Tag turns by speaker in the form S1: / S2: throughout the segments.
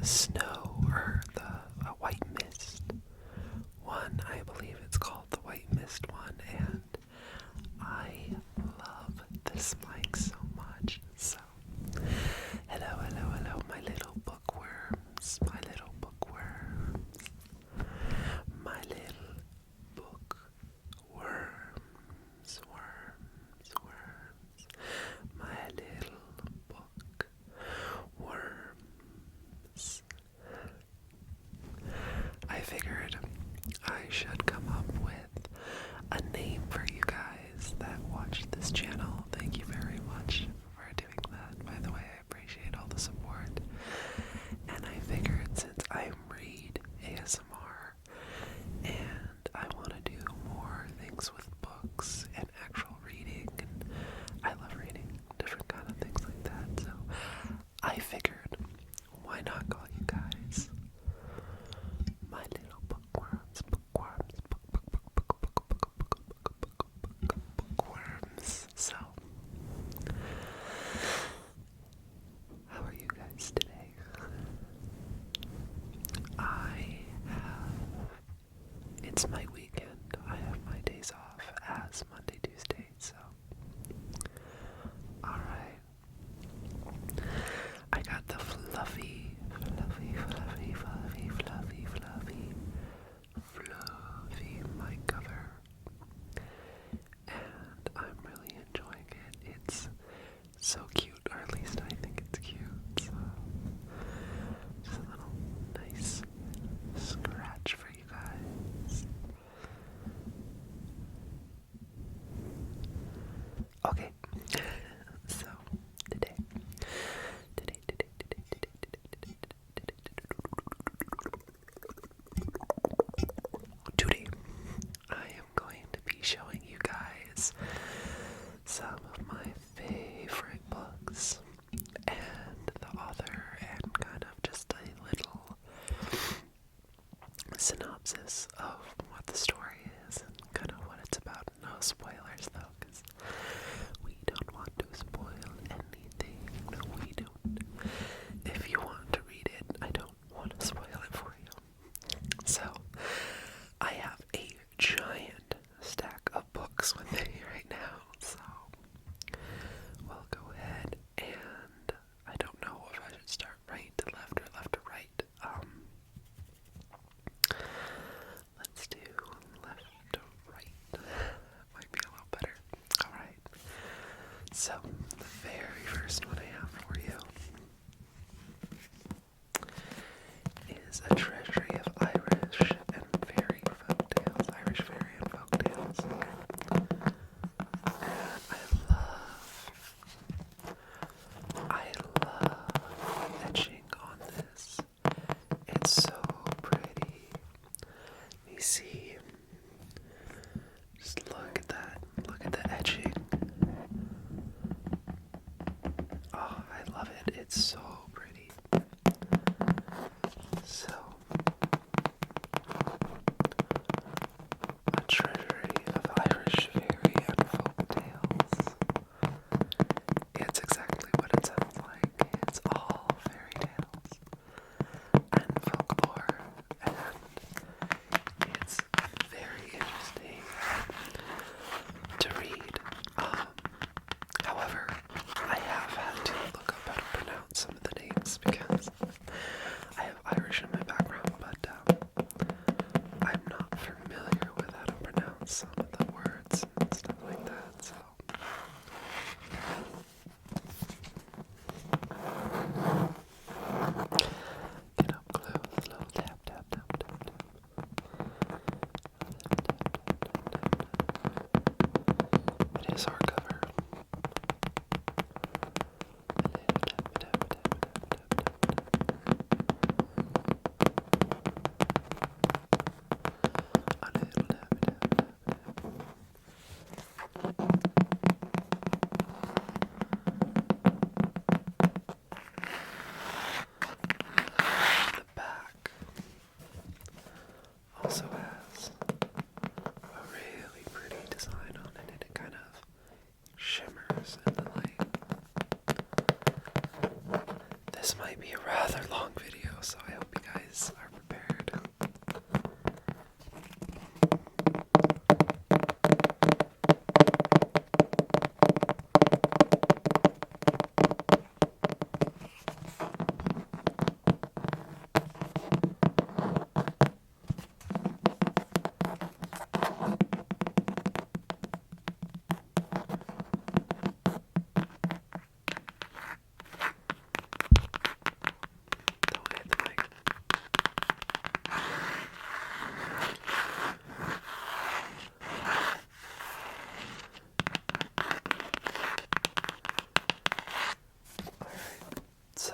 S1: snow or the white mist one. I believe it's called the white mist one, and I love this mic so much. So, hello, my little bookworms, my little bookworms, my little bookworms, worms, my little bookworms. I figured I should come up with a name for you guys that watch this channel. Thank you very much for doing that. By the way, I appreciate all the support. And I figured since I read ASMR and I want to do more things with books and actual reading, and I love reading different kind of things like that, so I figured, why not call you guys my little bookworms, bookworms. So, how are you guys today? It's my weekend. I have my days off as Monday, Tuesday, so alright. I got the fluffy mic cover, and I'm really enjoying it. It's so cute, or at least I think it's cute. So, just a little nice scratch for you guys. Okay, so today, I am going to be showing you guys some of my favorite books and the author and kind of just a little synopsis of what the story is and kind of what it's about. No spoilers though, because we don't want to spoil anything. No, we don't. If you want to read it, I don't want to spoil it for you. So, I have a giant stack of books with me right now, so we'll go ahead and I don't know if I should start right to left or left to right. Let's do left to right. Might be a little better. Alright. So, the very first one I have for you is A Treasury of Irish and Fairy Folktales. Irish Fairy and Folktales. And I love the etching on this. It's so pretty. You see, just look at that. Look at the etching. Oh, I love it. It's so pretty. So, A Treasury of Irish Fairy and Folktales. It's exactly what it sounds like. It's all fairy tales and folklore, and it's very interesting to read. However, I have had to look up how to pronounce some of the names because I have Irish in my background, but I'm not familiar with how to pronounce some of the words and stuff like that, so. Get up close, little tap, tap, tap, tap, tap. It is hardcover. The back also has a really pretty design on it, and it kind of shimmers in the light. This might be a rather long video, so I hope you guys are prepared. Don't hit the mic. Alright, so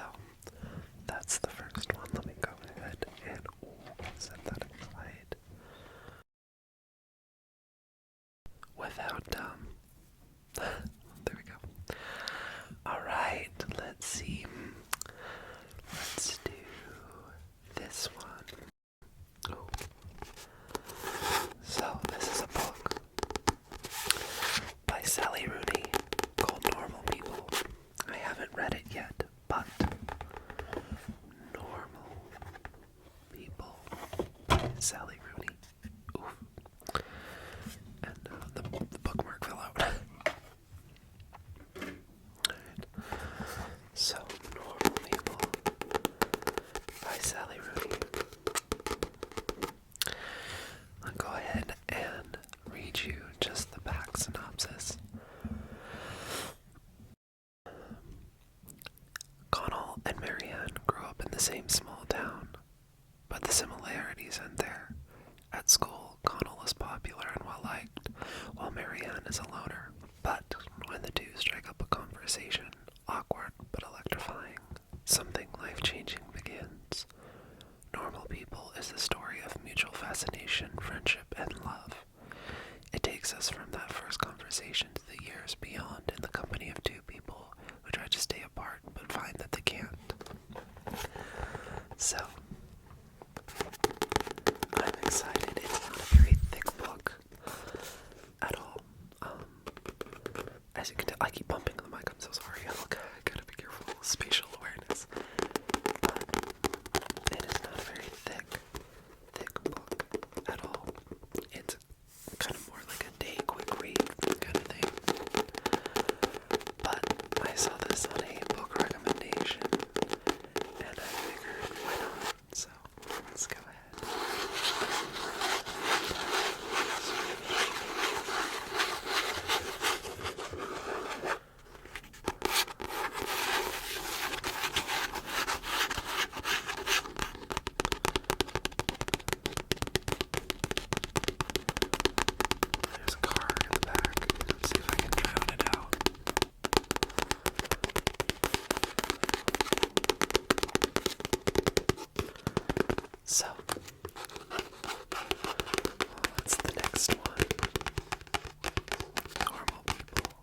S1: that's the first one. Let me go ahead and set that aside. Without, there we go. Alright, let's see. Let's do this one. Oh. So, this is a book by Sally Rooney called Normal People. I haven't read it yet, but Normal People by Sally Rooney. Oof. And the bookmark fell out. Alright. So, Normal People by Sally Rooney. I'll go ahead and read you just the back synopsis. Connell and Marianne grew up in the same small town, but the similarities end there. At school, Connell is popular and well-liked, while Marianne is a loner. But when the two strike up a conversation, awkward but electrifying, something life-changing begins. Normal People is the story of mutual fascination, friendship, and love. It takes us from that first conversation to the years beyond in the company of two people who try to stay apart but find that they can't. So, I'm excited. It's not a very thick book at all. As you can tell, I keep bumping the mic. I'm so sorry. I gotta be careful. Spatial awareness. But it is not a very thick book at all. It's kind of more like a day quick read kind of thing. But I saw this on a book recommendation, and I figured, why not? So, let's go ahead. There's a car in the back. Let's see if I can drown it out. So, that's the next one. Normal People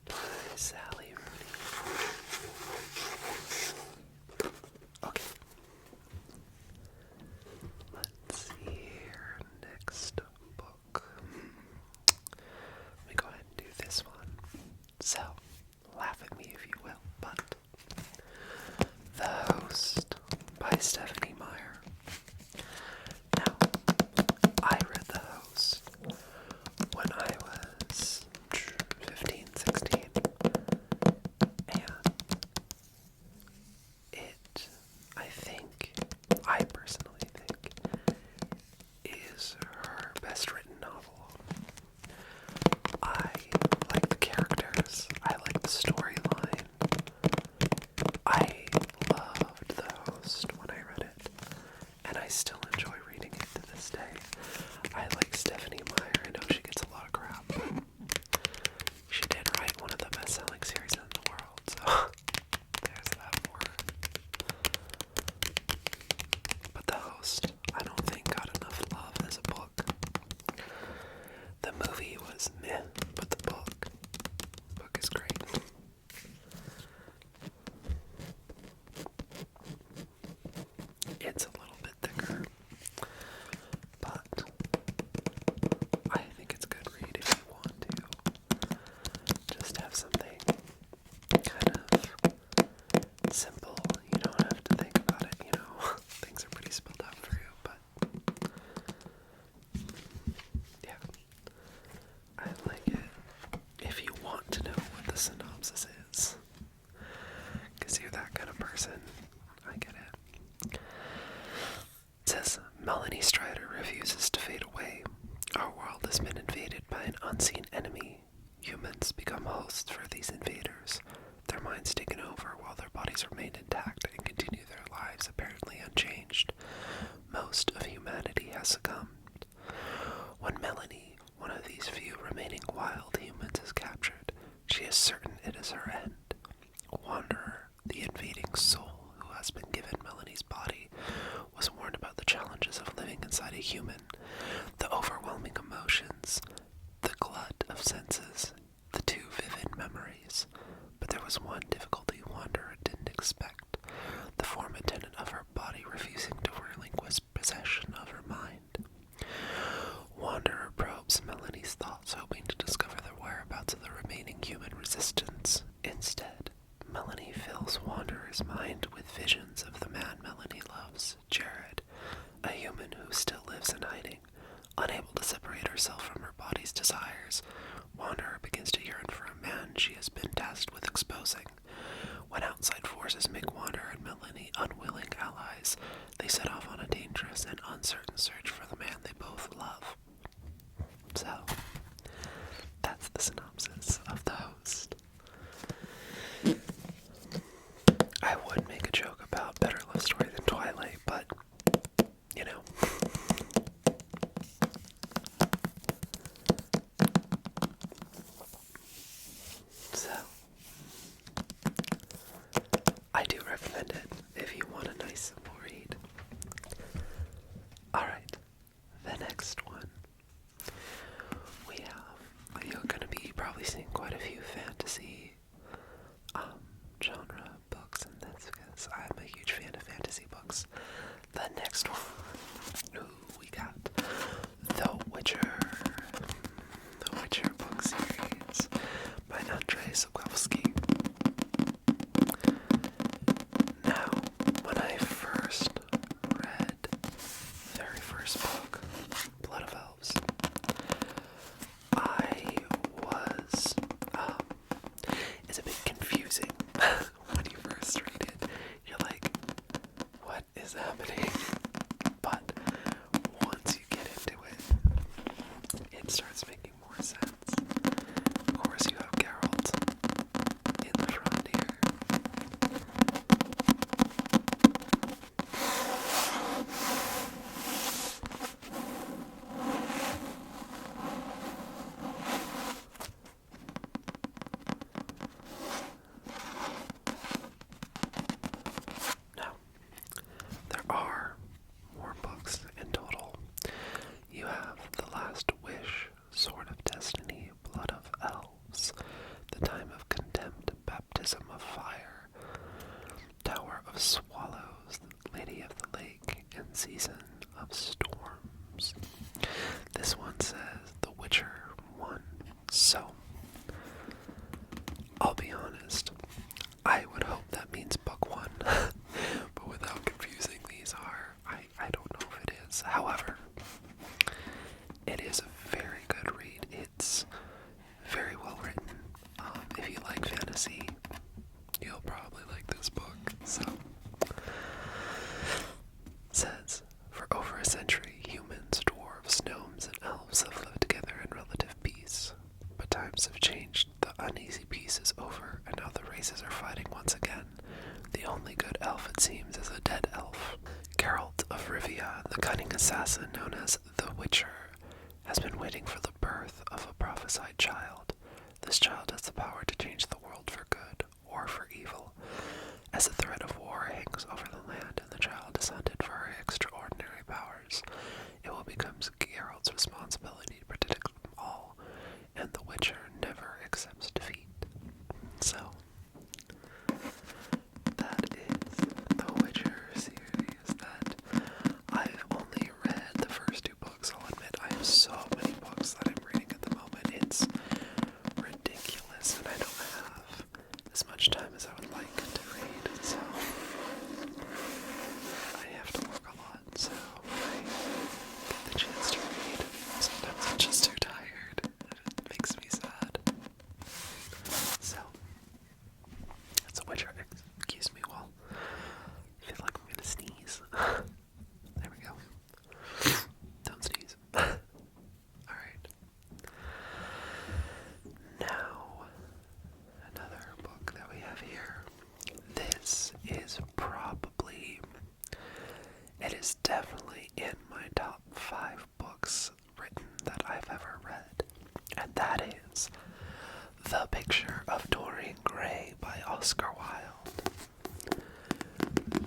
S1: by Sally Rooney. Okay. Let's see here. Next book. Let me go ahead and do this one. So, laugh at me if you will, but The Host by Stephanie Meyer. unseen enemy, humans become hosts for these invaders, their minds taken over while their bodies remain intact and continue their lives apparently unchanged. Most of humanity has succumbed. When Melanie, one of these few remaining wild humans, is captured, she is certain it is her end. Wanderer, the invading soul who has been given Melanie's body, was warned about the challenges of living inside a human, the overwhelming emotions, the glut of senses, the too vivid memories. But there was one difficulty Wanderer didn't expect, the former tenant of her body refusing to relinquish possession of her mind. Wanderer probes Melanie's thoughts, hoping to discover the whereabouts of the remaining human resistance. Instead, Melanie fills Wanderer's mind with visions of the man Melanie loves, Jared, a human who still lives in hiding. Unable to separate herself from her body's desires, Wanderer begins to yearn for a man she has been tasked with exposing. When outside forces make Wanderer and Melanie unwilling allies, they set off on a dangerous and uncertain search for the man they both love. So, that's the synopsis of The Host. I would make a joke about better love story than Twilight, but, you know. So, I do recommend it if you want a nice simple read. Alright, the next one. You're going to be probably seeing quite a few fantasy genre books in this because I'm a huge fan of fantasy books. The next one, we got The Witcher book series by Andrzej Sapkowski. Now, when I first read the very first book, Blood of Elves, it's a bit confusing when you first read it. You're like, what is happening? But once you get into it, it starts making more sense. Of course, you have Geralt in the front here. Now, there are more books in total. You have The Last Wish, Sword of Destiny, Blood of Elves, The Time of Contempt, Baptism of Fire, Tower of Swallows, Lady of the Lake, and Season of Storms. This one says The Witcher 1. So, I'll be honest, I would hope that means book 1, but with how confusing these are, I don't know if it is. However, it is a very good read. It's very well written. If you like fantasy, you'll probably like this book. So, it says, for over a century, humans, dwarves, gnomes, and elves have lived together in relative peace. But times have changed. The uneasy peace is over, and now the races are fighting once again. The only good elf, it seems, is a dead elf. Geralt of Rivia, the cunning assassin known as the Witcher, has been waiting for the birth of a prophesied child. This child has the power to change the world for good or for evil. As the threat of war hangs over the land and the child is hunted for her extraordinary powers, it will become Geralt's responsibility to protect them all, and the Witcher never accepts defeat. So, that is the Witcher series that I've only read the first 2 books. I'll admit I have so many books that I'm reading at the moment. It's is definitely in my top 5 books written that I've ever read, and that is The Picture of Dorian Gray by Oscar Wilde.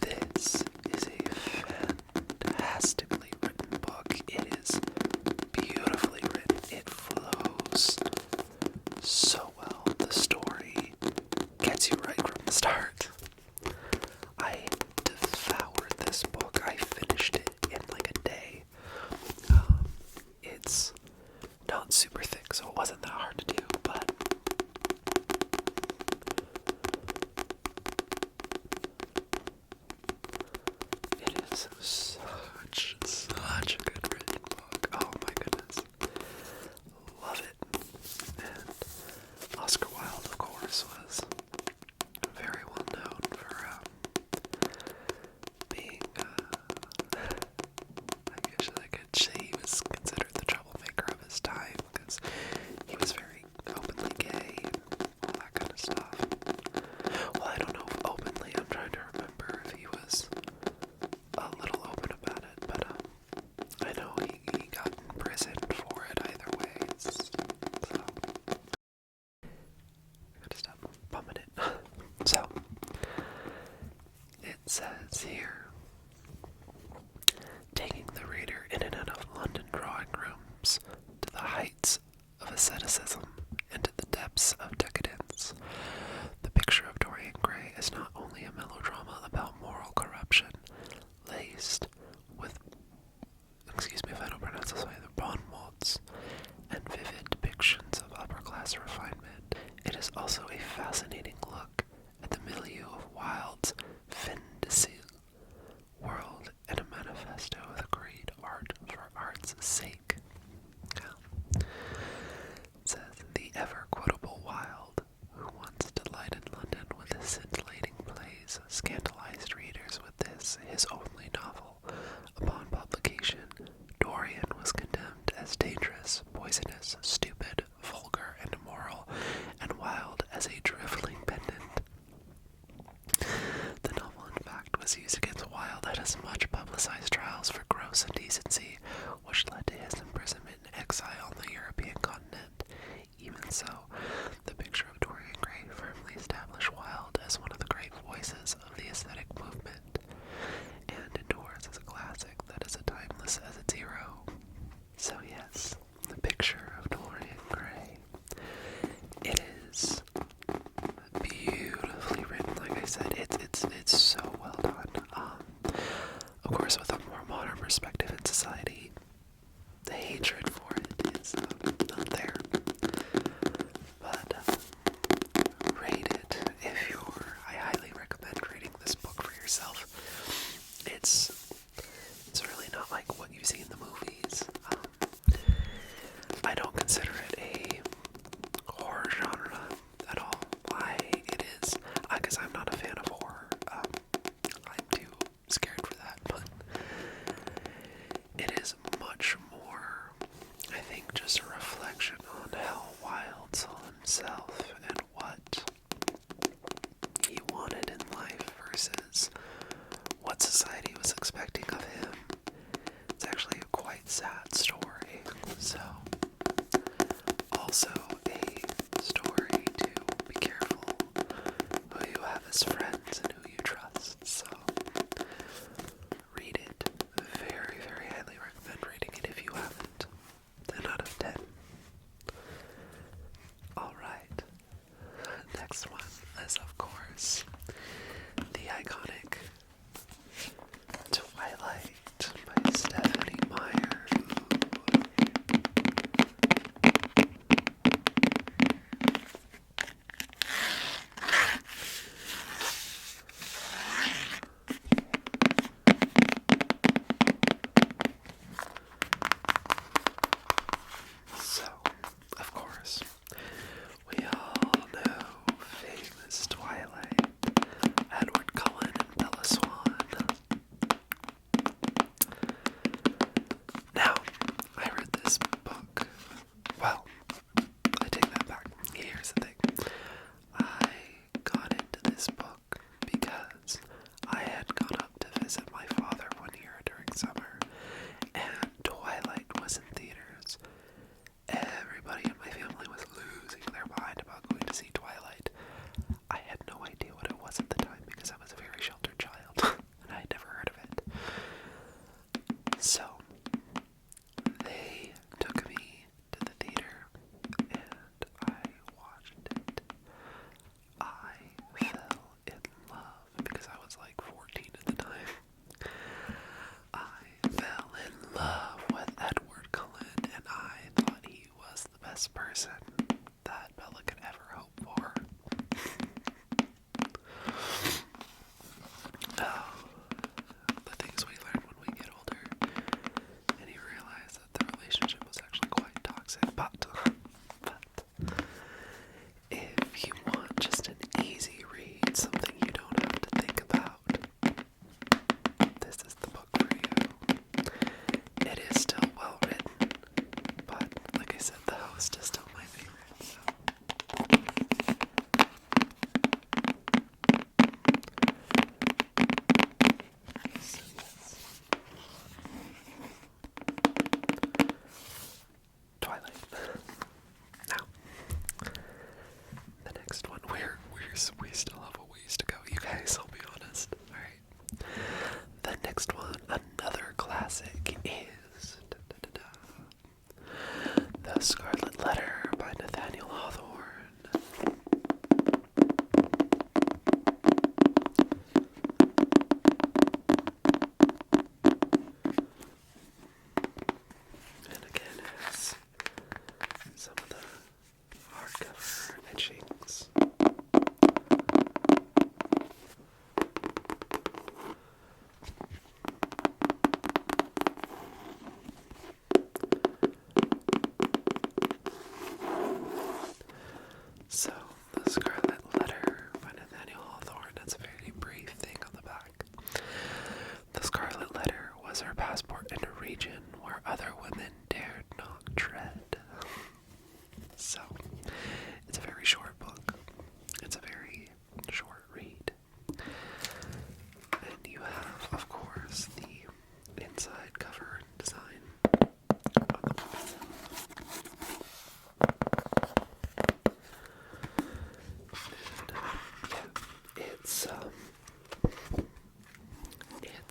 S1: This is a fantastically written book. It is beautifully written. It flows so well. The story gets you right from the start. I devoured this book. I finished it in like a day. It's not super thick, so it wasn't that hard to do, but it is such a good written book. Oh my goodness. Love it. And Oscar Wilde, of course, was very well known for being, I could say he was considered the troublemaker of his time, because he was very openly gay and all that kind of stuff. Well, I don't know if openly, I'm trying to remember if he was a little open about it, but I know he got imprisoned for it either way, so I gotta stop bumming it. So, it says here, taking the reader in and out of London drawing rooms to the heights of asceticism and to the depths of decadence. The Picture of Dorian Gray is not only a melodrama about moral corruption, laced with, excuse me if I don't pronounce this either, bon mots and vivid depictions of upper-class refinement. It is also a fascinating look at the milieu of Wilde's fin de siècle world and a manifesto of the great art for art's sake. Now, it says, the ever-quotable Wilde, who once delighted London with his scintillating plays, scandalized readers with this, his only novel. Upon publication, Dorian was condemned as dangerous, poisonous, stupid, vulgar, and immoral, and Wilde as a driveling pedant. The novel, in fact, was used against Wilde at his much publicized trials for gross indecency, which led to his imprisonment and exile on the European continent. Even so, The Picture of Dorian Gray firmly established Wilde as one of the great voices of the aesthetic movement, and endures as a classic that is as timeless as its hero. So yes, The Picture of Dorian Gray. It is beautifully written. Like I said, it's so well done. Of course, with a more modern perspective in society, the hatred for it is not there. But read it if you're. I highly recommend reading this book for yourself. It's really not like what you see in the movies. I don't consider it a horror genre at all. It is, because I'm not a fan of horror. I'm too scared for that, but it is much more, I think, just a reflection on how Wilde saw himself and what he wanted in life versus what society was expecting of him. It's actually a quite sad story, so also a story to be careful who you have as friends and who you trust. So read it. Very, very highly recommend reading it if you haven't. 10 out of 10. Alright. Next one is, of course, the iconic Twilight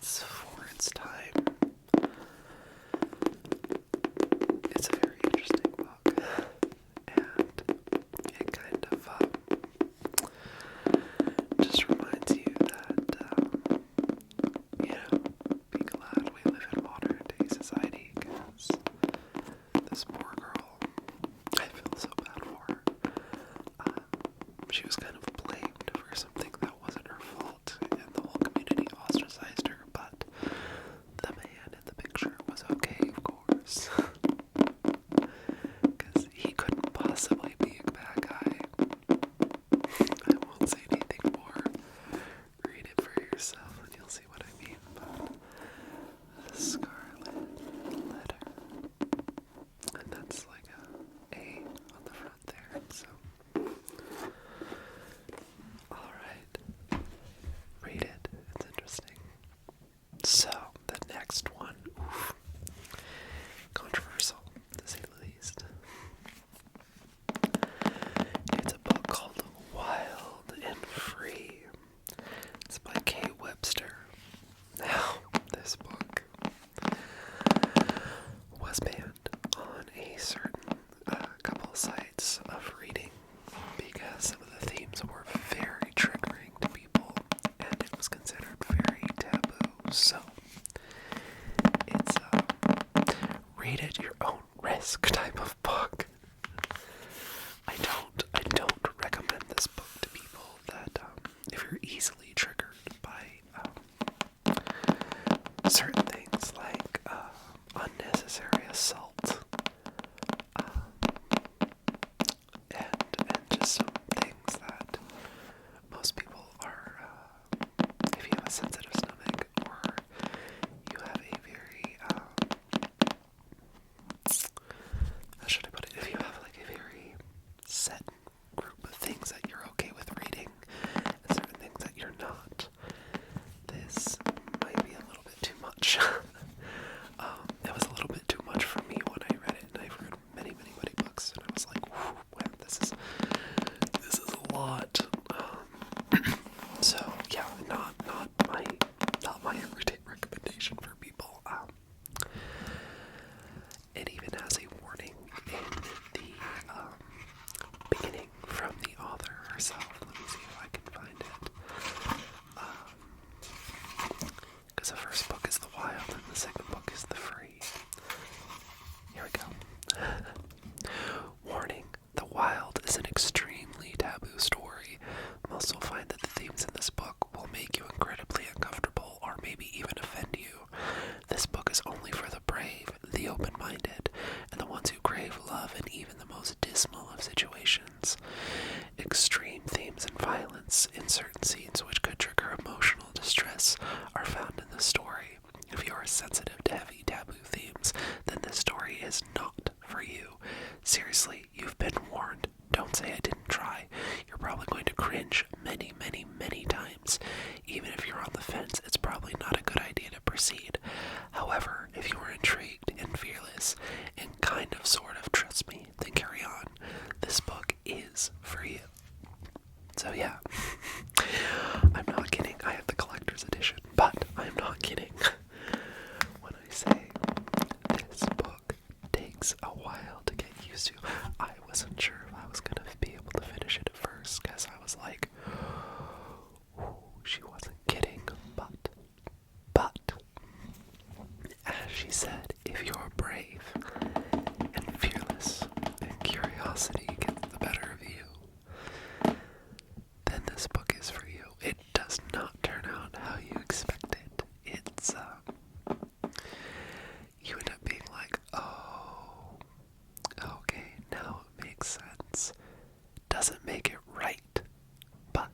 S1: it's for its time. It's a very interesting book, and it kind of just reminds you that, be glad we live in modern day society, because this poor girl, I feel so bad for her. She was kind of blamed for something that wasn't her fault, and the whole community ostracized her, but the man in the picture was okay, of course. Because he couldn't possibly be a bad guy. I won't say anything more. Read it for yourself and you'll see what I mean. But the Scarlet Letter. And that's like A on the front there. So, alright. Read it. It's interesting. So, the next one. Oof. Controversial, to say the least. It's a book called Wild and Free. It's by Kay Webster. Now, this book was banned on a certain couple sites of reading because some of the themes were very triggering to people, and it was considered very taboo. So, it's read at your own risk type of book. I don't recommend this book to people that if you're easily triggered by certain things like unnecessary assault and just some things that most people are, if you have a sensitive stomach or you have a very how should I put it? If you have like a very set group of things that you're okay with reading and certain things that you're not, this might be a little bit too much. It was a little bit too much for me when I read it, and I've read many books, and I was like, whew, wow, this is a lot. So yeah, not my everyday recommendation for people. It even has a warning in the beginning from the author herself. Let me see if I can find it. Because the first book is The Wild and the second book is The Free. Here we go. Warning. The Wild is an extremely taboo story. Most will find that the themes in this book will make you incredibly uncomfortable or maybe even offend you. This book is only for the brave, the open-minded, and the ones who crave love in even the most dismal of situations. Extreme themes and violence in certain scenes which could trigger emotional distress are found in the story. If you are sensitive to heavy taboo themes, then this story is not for you. Seriously, you've been warned. Don't say I didn't try. You're probably going to cringe many times. Even if you're on the fence, it's probably not a good idea to proceed. However, if you are intrigued and fearless and kind of sort of trust me, then carry on. This book is for you. So yeah, I'm not kidding. I have the collector's edition, but I'm not kidding when I say this book takes a while to get used to. I wasn't sure if I was gonna be able to finish it at first, because I was like, ooh, she wasn't kidding, but, as she said, if you're brave and fearless and curiosity gets the better of you, then this book is for you. It does not turn out how you expect it. It's, you end up being like, oh, okay, now it makes sense. Doesn't make it right, but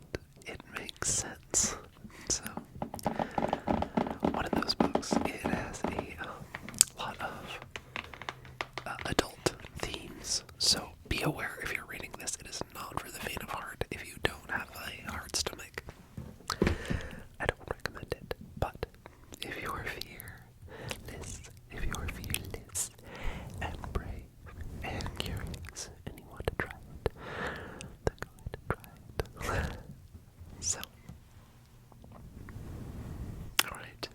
S1: it makes sense. So, one of those books, it has a lot of adult themes, so be aware if you're reading this, it is not for the faint of heart if you don't have a hard stomach. I don't recommend it, but if you're fearless and brave and curious and you want to try it, then go ahead and try it. So, alright,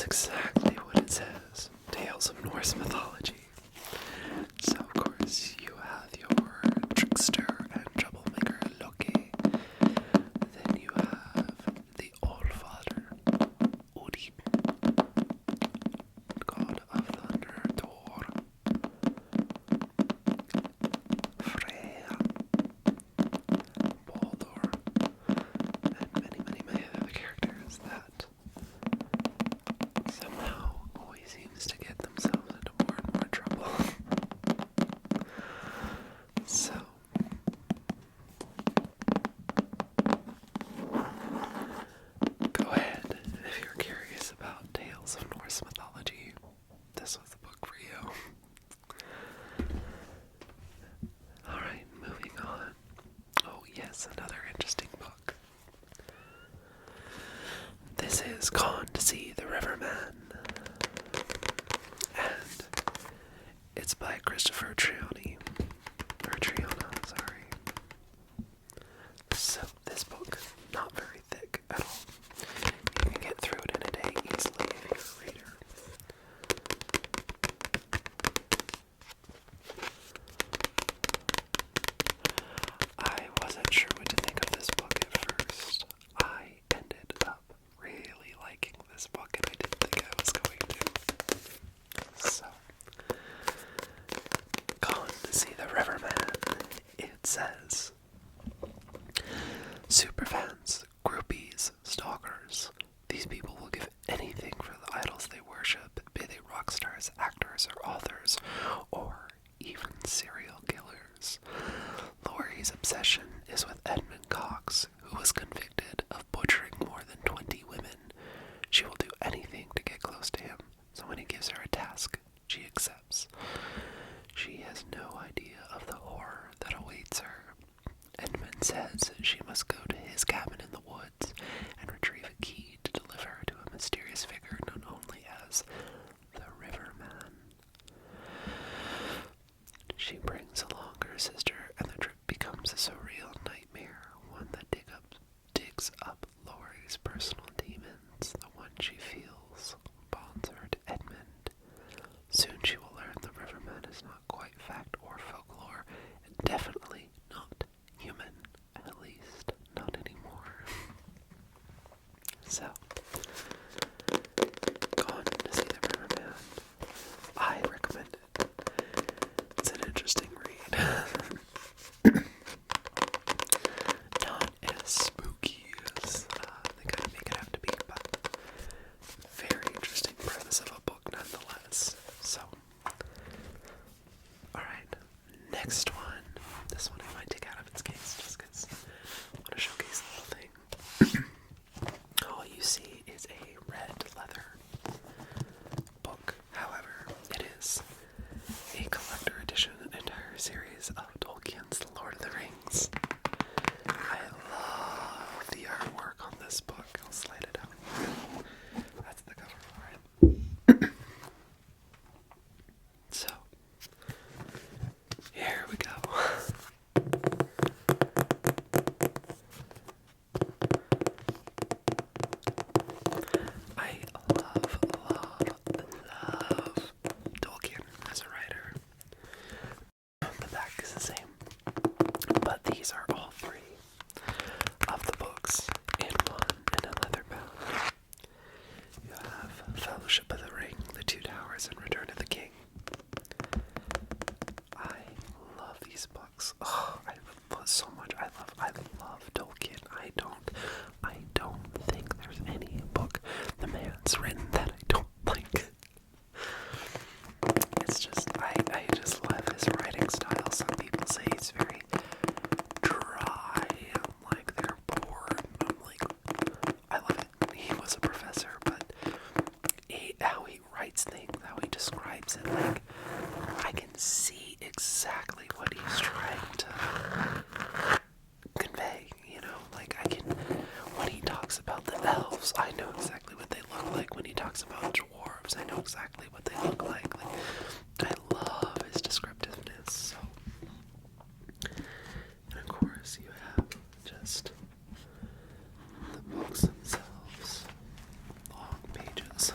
S1: That's exactly what it says. Tales of Norse mythology. So, of course, you have your trickster and troublemaker Loki. Then you have the Allfather, Odin, god of thunder, Thor, Freya, Baldur, and many other characters that somehow always seems to get themselves into more and more trouble. So, go ahead if you're curious about tales of Norse mythology. This was the book for you. Alright, moving on. Oh yes, another interesting book. This is Gone to See the Riverman. And it's by Christopher Trioni. Or Triona, sorry. So, this book, not very thick at all. You can get through it in a day easily if you're a reader. I wasn't sure what to think of this book at first. I ended up really liking this book, and I didn't think I was going to. So, Gone to See the Riverman. It says, superfans, groupies, stalkers. These people will give anything for the idols they worship, be they rock stars, actors, or authors, or even serial killers. Laurie's obsession is with Edmund Cox, who was convicted of butchering more than 20 women. She will do anything to get close to him, so when he gives her a task, she accepts. She has no idea of the horror that awaits her. Edmund says she must go to his cabin in the woods and retrieve a key to deliver her to a mysterious figure known only as the Riverman. She brings along her sister, and the trip becomes a surreal nightmare, one that digs up Laurie's personal demons. The one she feels bonds her to Edmund. Soon she will learn the Riverman is not quite fact or folklore, and definitely not human, at least not anymore. So, Gone to See the Riverman. I recommend it. It's an interesting read. Not as spooky as I think I'd make it have to be, but very interesting premise of a book nonetheless. So, alright, next one. This one I might take out of its case just because I want to showcase the little thing. All you see is a red leather book. However, it is a collector edition, an entire series of Tolkien's The Lord of the Rings. I love the artwork on this book. I'll slide it out. That's the cover for it. So, here we go. I love Tolkien as a writer. The back is the same, but these are all three of the books in one in a leather bound. You have Fellowship of the Ring, The Two Towers, and Return of the King. I love these books. Oh, I love so much. I love Tolkien. I don't think there's any book the man's written that I don't like. It's just, I just love his writing style. Some people say he's very dry. I'm like, they're bored. I'm like, I love it. He was a professor, but how he writes things, how he describes it, like, I can see exactly what he's trying to convey, you know? Like, when he talks about the elves, I know exactly what they look like. When he talks about dwarves, I know exactly what they look like. I love his descriptiveness, so. And of course, you have just the books themselves. Long pages.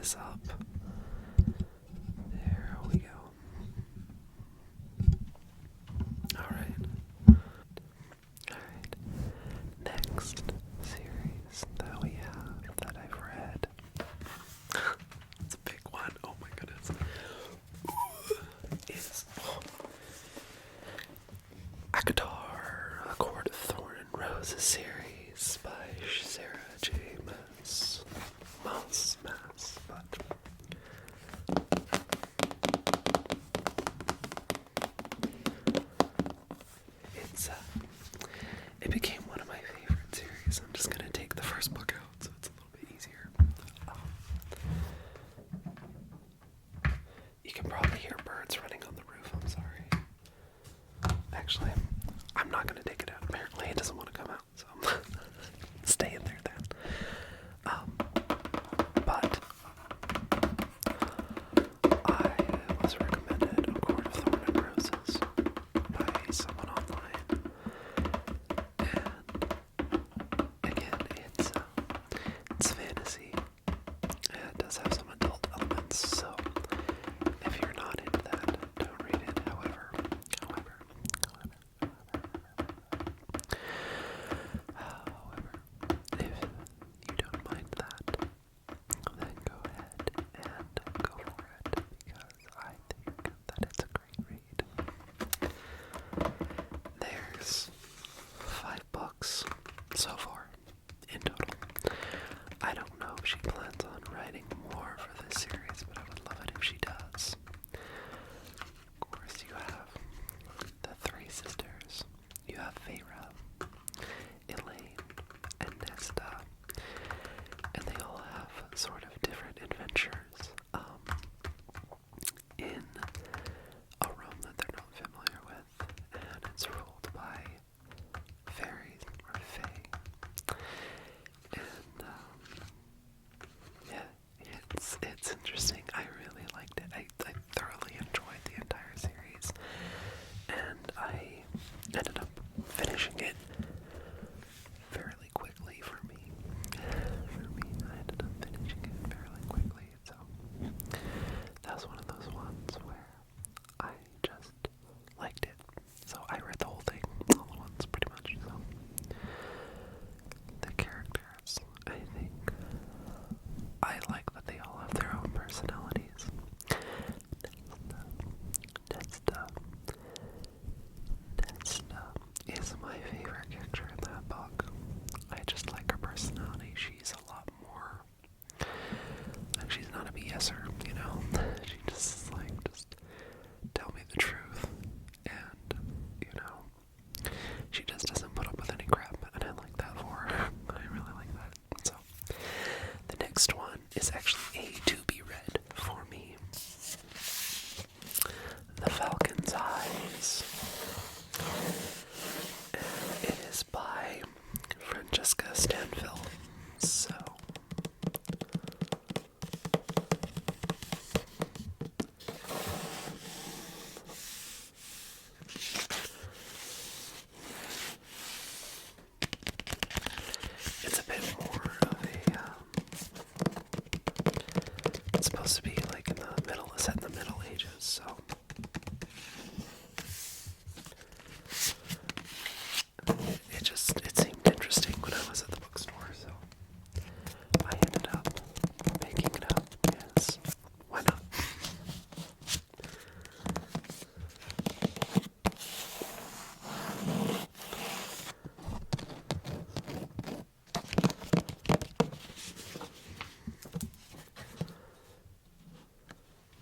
S1: this up. There we go. Alright. Next series that we have that I've read. It's a big one. Oh my goodness. Is Akatar, A Court of Thorn and Roses series by Sarah J. Maas. It became one of my favorite series. I'm just gonna take the first book out so it's a little bit easier. You can probably hear birds running on the roof. I'm sorry. Actually, I'm not gonna take it out. Apparently, it doesn't want to come out, so stay in there then. But I was recommended A Court of Thorn and Roses by someone online, and again, it's fantasy. It does have some adult elements, so if you're not into that, don't read it. However, if you don't mind that, then go ahead and go for it, because I think that it's a great read. There's 5 books so far in total. I don't know if she plans on writing more for this series, but I would love it if she does. Of course, you have the 3 sisters. You have Feyre, Elaine, and Nesta, and they all have sort of different adventures in a realm that they're not familiar with, and it's ruled by fairies or fae. And yeah, it's interesting. I really liked it. I thoroughly enjoyed the entire series, and I ended up finishing it fairly quickly for me. I ended up finishing it fairly quickly, so that was one of those ones where I just liked it. So I read the whole thing all at once, pretty much. So the characters, I think, I like that they all have their own personalities. Nesta is my favorite character in that book. I just like her personality. She's a lot more, like, she's not a BSer, you know? She just is like, just tell me the truth, and, you know, she just doesn't put up with any crap, and I like that for her. I really like that. So, the next one is actually a to-be-read for me. The Falcon's Eyes. And it is by Francesca Stanfill. So, it's a bit more of a, it's supposed to be like in the middle, set in the Middle Ages, so it seemed interesting when I was at the bookstore, so I ended up picking it up. Yes, why not?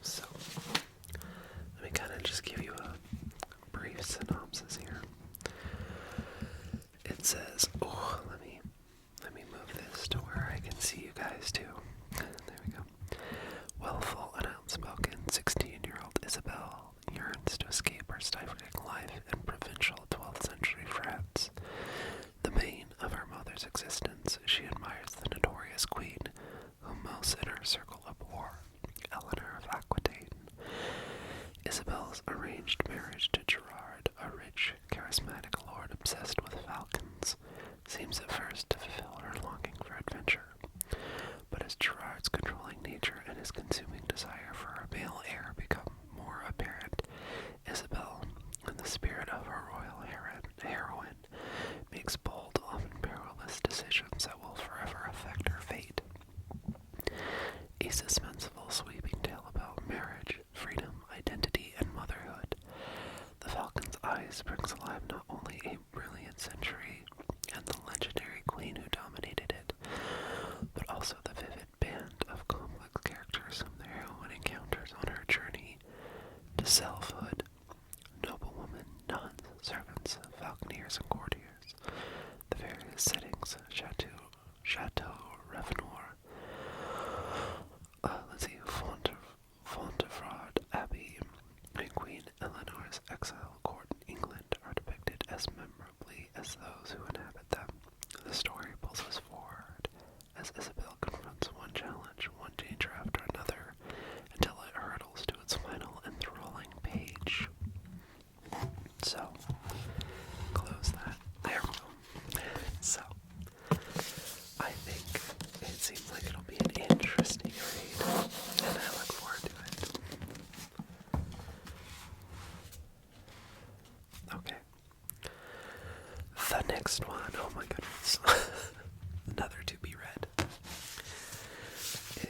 S1: So, let me kind of just give you a brief synopsis here. It says, oh, let me move this to where I can see you guys too. There we go. Willful and outspoken 16-year-old Isabelle yearns to escape her stifling life in provincial 12th century France. The bane of her mother's existence, she admires the notorious queen, whom most in her circle abhor, Eleanor of Aquitaine. Isabelle's arranged marriage to Gerard, a rich, charismatic lord obsessed with falcons, seems at first to fulfill her longing for adventure. But as Gerard's controlling nature and like it'll be an interesting read, and I look forward to it. Okay. The next one, oh my goodness, another to be read,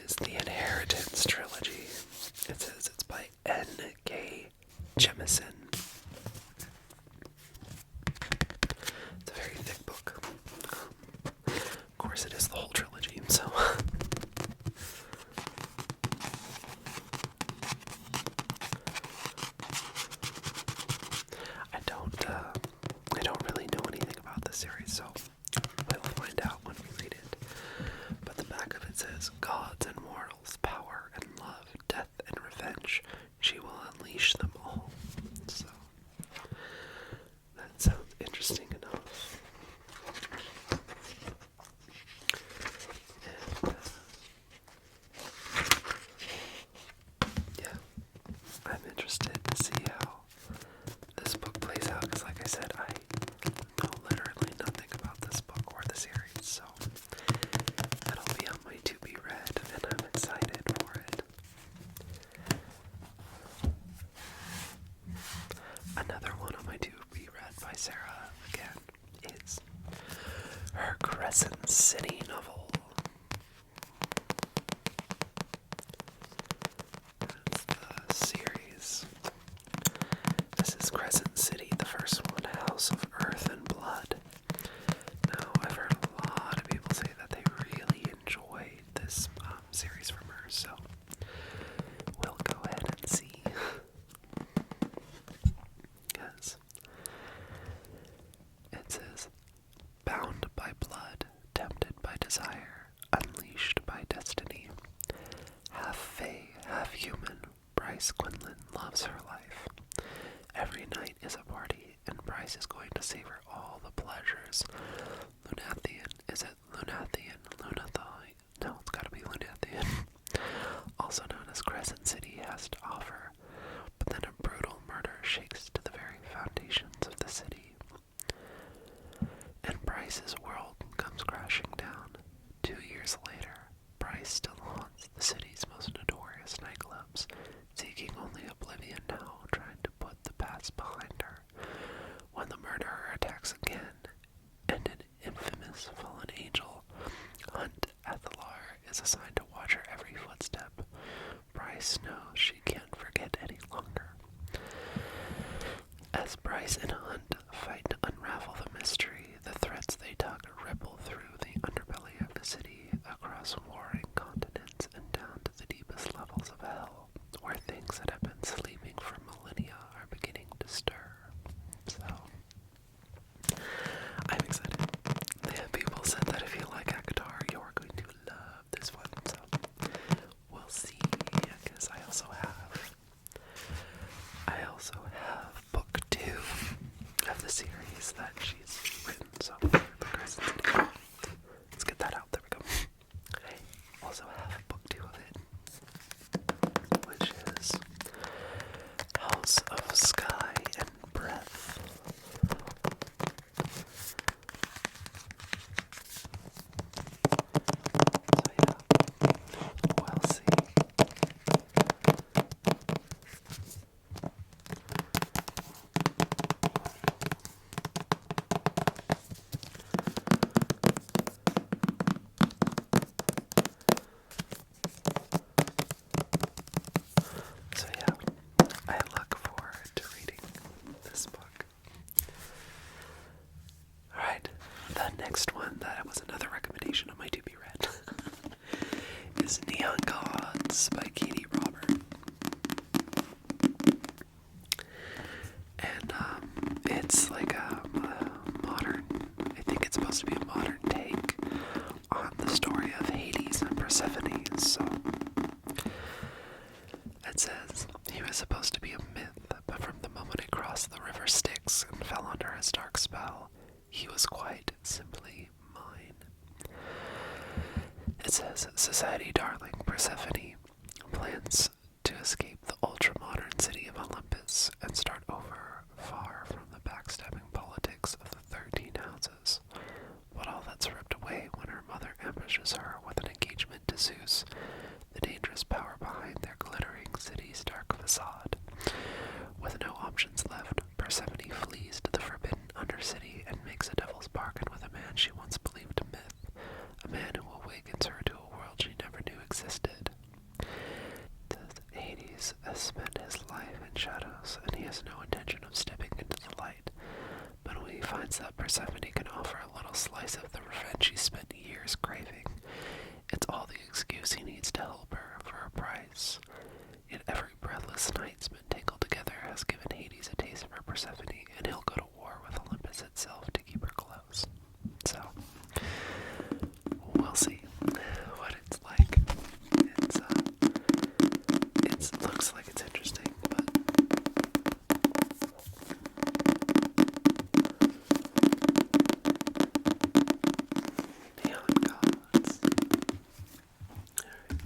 S1: is the Inheritance trilogy. It says it's by N.K. Jemisin. It's a very thick book. Of course, it is the whole trilogy, so. I don't really know anything about the series, so we'll find out when we read it. But the back of it says, gods and mortals, power and love, death and revenge, she will unleash them all. So, that sounds interesting enough. And, yeah, I'm interested to see how this book plays out, because like I said, I know literally nothing about this book or the series, so it'll be on my to-be read, and I'm excited for it. Another one on my to-be read by Sarah, again, is her Crescent City novel. That's the series. This is Crescent City, the first one, House of Earth and Blood. Now, I've heard a lot of people say that they really enjoyed this series from her, so we'll go ahead and see. Because it says, bound by blood, tempted by desire, unleashed by destiny. Half fae, half human, Bryce Quinlan loves her life. Every night is a party, and Bryce is going to savor all the pleasures Lunathian, is it Lunathian? Lunathi? No, it's gotta be Lunathian. Also known as Crescent City has to offer, but then a brutal murder shakes to the very foundations of the city. And Bryce's world comes crashing down. 2 years later, Bryce still haunts the city's most notorious nightclubs, seeking only oblivion now, trying to put the past behind her. When the murderer attacks again, and an infamous fallen angel, Hunt Athalar, is assigned to watch her every footstep, Bryce knows she can't forget any longer. As Bryce and Hunt fight to unravel the mystery, the threads they tug ripple through the underbelly of the city, across warring continents, and down to the deepest levels of hell, where things that have been sleeping for millennia are beginning to stir. So, I'm excited. People said that if you like Akatar, you're going to love this one, so we'll see, because I also have book 2 of the series that she's written, so let's get that out, there we go. I also have book 2 of it, which is House of Sky and Breath. So yeah, we'll see. So yeah, I look forward to reading this book. Alright, the next one, that was another recommendation of my to be read, is Neon Gods by Katie Robert. And it's like a modern, I think it's supposed to be a modern take on the story of Hades and Persephone. So it says, he was supposed to be a myth, but from the moment he crossed the river Styx and fell under his dark spell, he was quite simply mine. It says, society darling Persephone plans to escape the ultra-modern city of Olympus and start over far from the backstabbing politics of the 13 houses. But all that's ripped away when her mother ambushes her with an engagement Zeus, the dangerous power behind their glittering city's dark facade. With no options left, Persephone flees to the forbidden Undercity and makes a devil's bargain with a man she once believed a myth, a man who awakens her to a world she never knew existed. Hades has spent his life in shadows, and he has no intention of stepping into the light. But when he finds that Persephone can offer a little slice of the revenge he spent years craving, it's all the excuse he needs to help her for a price. Yet every breathless night spent tangled together has given Hades a taste for Persephone, and he'll go to war with Olympus itself to keep her close. So, we'll see what it's like. It looks like it's interesting, but beyond gods. Alright.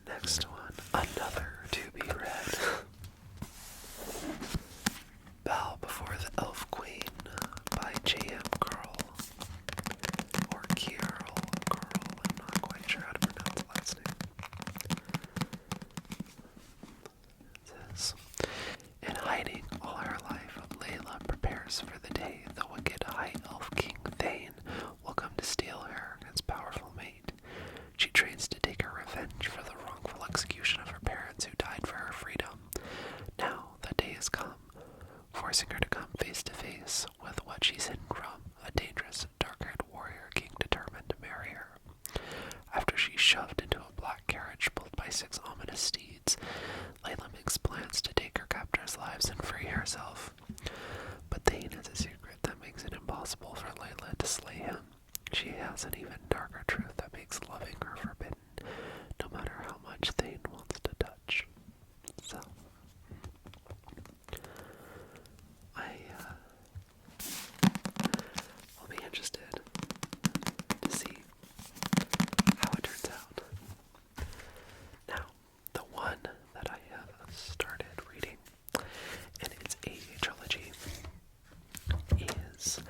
S1: Next one, another to be read. Bow Before the Elf Queen by J.M. Curl, or Kierl Curl, I'm not quite sure how to pronounce the last name. It says, in hiding all her life, Layla prepares for the day the wicked High Elf King Thane will come to steal her, his powerful mate. She trains to take her revenge for the wrongful execution of her parents who died for her freedom. Now the day has come, forcing her to come face to face with what she's hidden from, a dangerous, dark-haired warrior king determined to marry her. After she's shoved into a black carriage pulled by 6 ominous steeds, Layla makes plans to take her captors' lives and free herself. But Thane has a secret that makes it impossible for Layla to slay him. She has an even darker truth that makes loving her forbidden, no matter how much Thane wants to touch. So, I'll be interested to see how it turns out. Now, the one that I have started reading, and it's a trilogy, is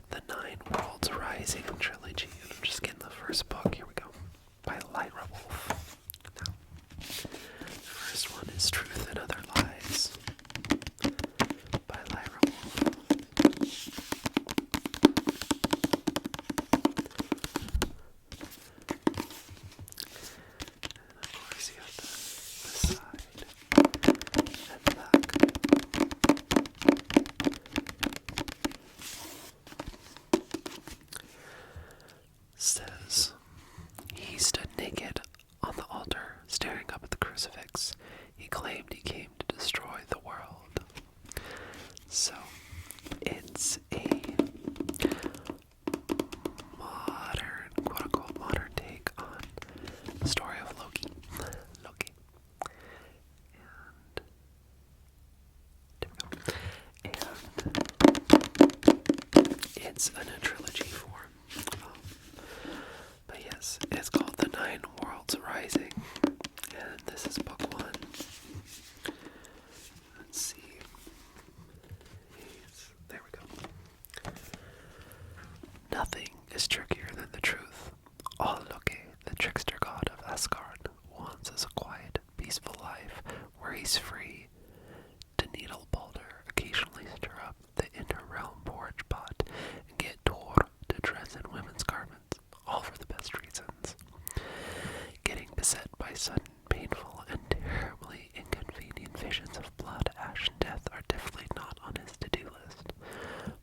S1: the Nine Worlds Rising trilogy. I'm just getting the first book. Here we go. By Lyra Wolf. Now, the first one is Truth and Other Lies by Lyra Wolf. And of course you have the side and the back. Says, he stood naked on the altar, staring up at the crucifix. He claimed he came to destroy the world. So, it's a modern, quote-unquote, modern take on the story of Loki. And it's in a trilogy form. But yes, it's called The Nine Worlds Rising, and this is book 1. Let's see. There we go. Nothing is trickier than the truth. All Loki, the trickster god of Asgard, wants is a quiet, peaceful life where he's free to needle Balder, occasionally stir up the inter-realm porridge pot, and get Thor to dress in women's garments, all for the best reasons. Getting beset by sudden, painful, and terribly inconvenient visions of blood, ash, and death are definitely not on his to-do list.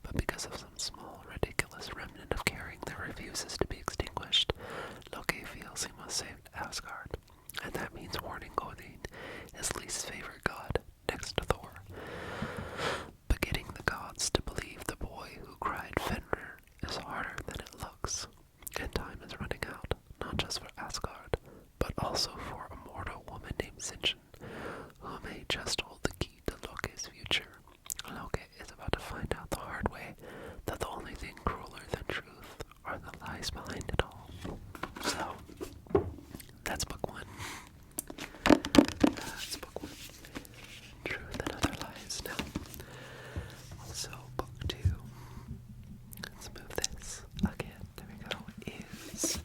S1: But because of some small, ridiculous remnant of caring that refuses to be extinguished, Loki feels he must save Asgard. And that means warning Odin, his least favorite god, next to Thor. But getting the gods to believe the boy who cried Fenrir is harder than it looks. And time is running out, not just for Asgard, but also for a mortal woman named Sinjin, who may just hold the key to Loki's future. Loki is about to find out the hard way that the only thing crueler than truth are the lies behind it all. So, that's book 1. That's book 1. Truth and Other Lies. Now, also book 2. Let's move this again. There we go. Is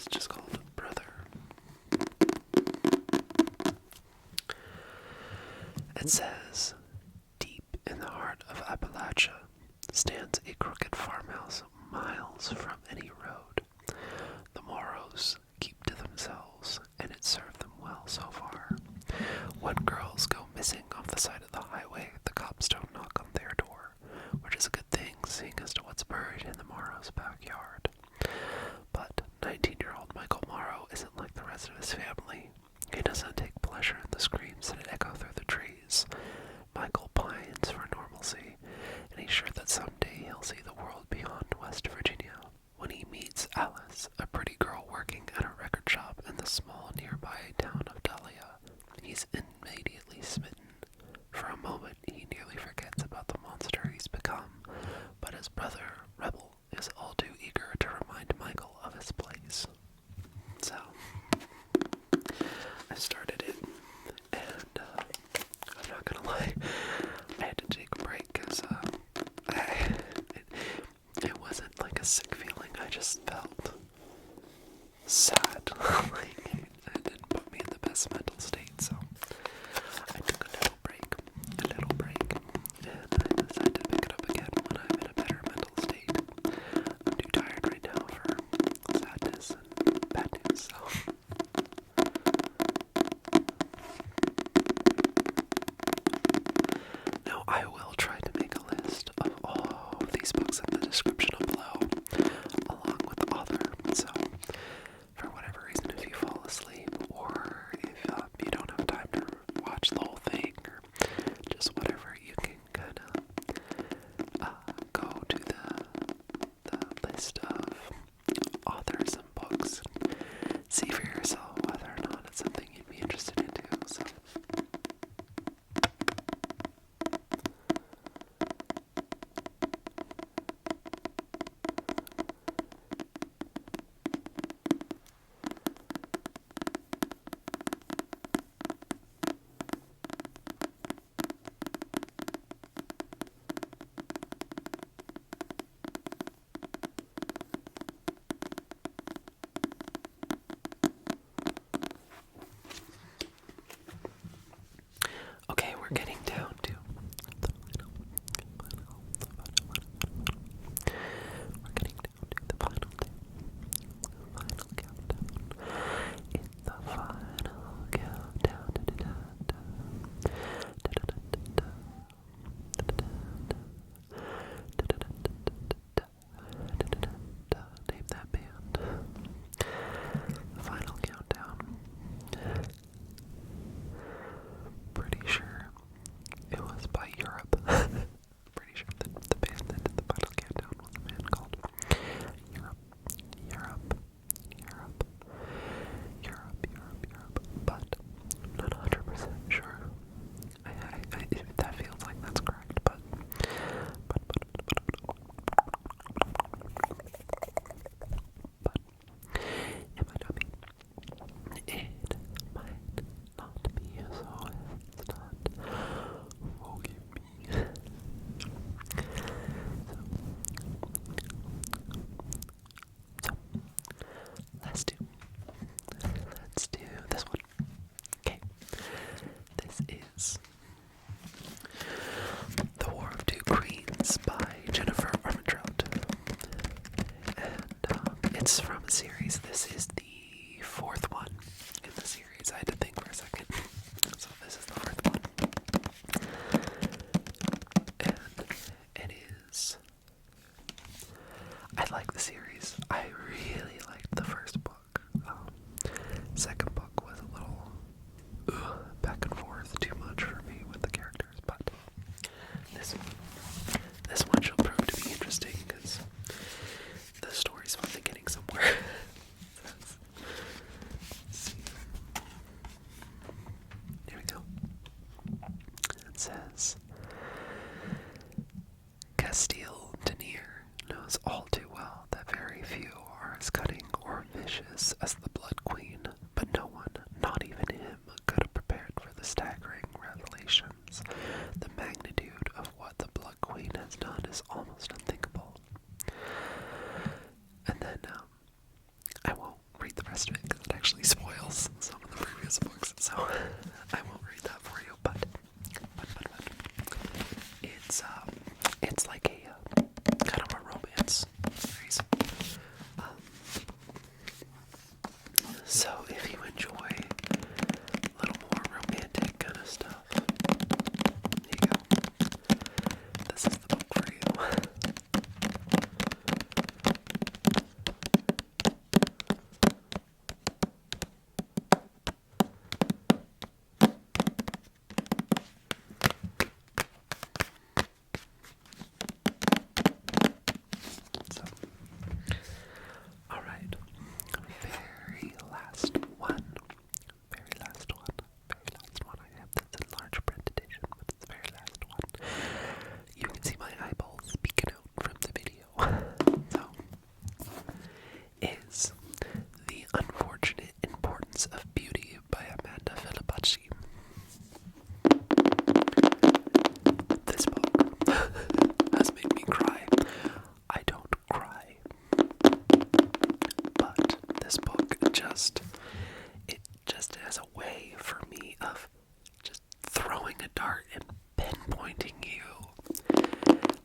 S1: is just called Brother. It says, deep in the heart of Appalachia stands a crooked farmhouse miles from any road. The Moros keep to themselves, and it served them well so far. When girls go missing off the side of the highway, the cops don't knock on their door, which is a good thing, seeing as to what's buried in the Morrow's backyard. But 19-year-old Michael Morrow isn't like the rest of his family. He doesn't take pleasure in the screams that echo through the trees. Michael pines for normalcy, and he's sure that someday he'll see the world beyond West Virginia. When he meets Alice, a pretty girl working at a record shop in the small nearby town of Dahlia, he's immediately smitten. For a moment, he nearly forgets about the monster he's become, but his brother, Rebel, is all too eager to remind Michael of his place. So, I started it, and I'm not gonna lie, I had to take a break because it wasn't like a sick feeling. I just felt sad. Like, it didn't put me in the best mental state, so I took a little break, and I decided to pick it up again when I'm in a better mental state. I'm too tired right now for sadness and bad news, so. Now, I will try to make a list of all of these books in the description below, along with the author, so for whatever reason, if you fall asleep, or if you don't have time to watch the whole thing, or just whatever, you can kind of go to the list of authors and books and see for yourself whether or not it's something you'd be interested in too, so. Okay, we're getting down to the final countdown. In the final countdown. Name that band. The final countdown. Pretty sure it was by Europe. Pretty sure that the band that did the final countdown was a band called Europe. But I'm not 100% sure. That feels like that's correct, but it might not be. It might not be, so it's not. Forgive me. So let's do this one. Okay, this is The War of Two Queens by Jennifer Armentrout, and it's from a series. This is the fourth one in the series. I had to think for a second. So this is the fourth one, and it is. I like the series. I really liked the first book. Second book was a little back and forth, too much for me with the characters, but this one shall prove to be interesting because the story's finally getting somewhere. Let's see. Here we go. It says, Castile Denier knows all too well that very few are as cunning or vicious as the Blood Queen, but no one, not even him, could have prepared for the staggering revelations. The magnitude of what the Blood Queen has done is almost unthinkable. And then, I won't read actually spoils some of the previous books, so I won't read that for you. But it's like a kind of a romance series. So if you enjoy a little more romantic kind of stuff, there you go. This is the book for you. So, alright, very last one. Very last one. Very last one. I have this in large print edition, but it's the very last one. You can see my eyeballs peeking out from the video. So, is The Unfortunate Importance of Beauty by Amanda Filipacci. This book has made me cry. I don't cry, but this book just has a way for me of just throwing a dart and pinpointing you,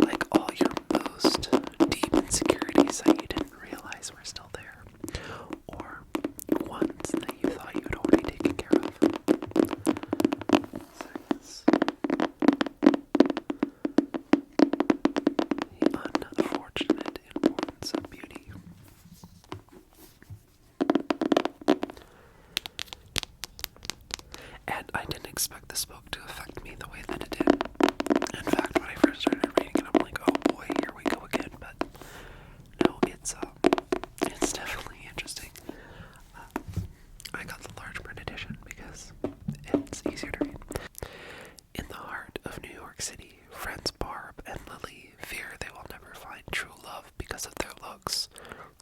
S1: like all your most deep insecurities that you didn't realize were still there, or ones that you thought you'd already taken care of. So yes. The Unfortunate Importance of Beauty. And I didn't expect this book to affect me the way that it did. In fact, when I first started reading it, I'm like, oh boy, here we go again. But no, it's definitely interesting. I got the large print edition because it's easier to read. In the heart of New York City, friends Barb and Lily fear they will never find true love because of their looks.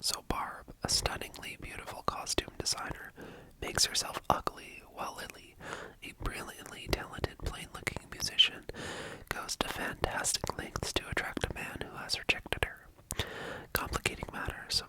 S1: So Barb, a stunningly beautiful costume designer, makes herself ugly, while Lily, a brilliantly talented plain-looking musician, goes to fantastic lengths to attract a man who has rejected her. Complicating matters,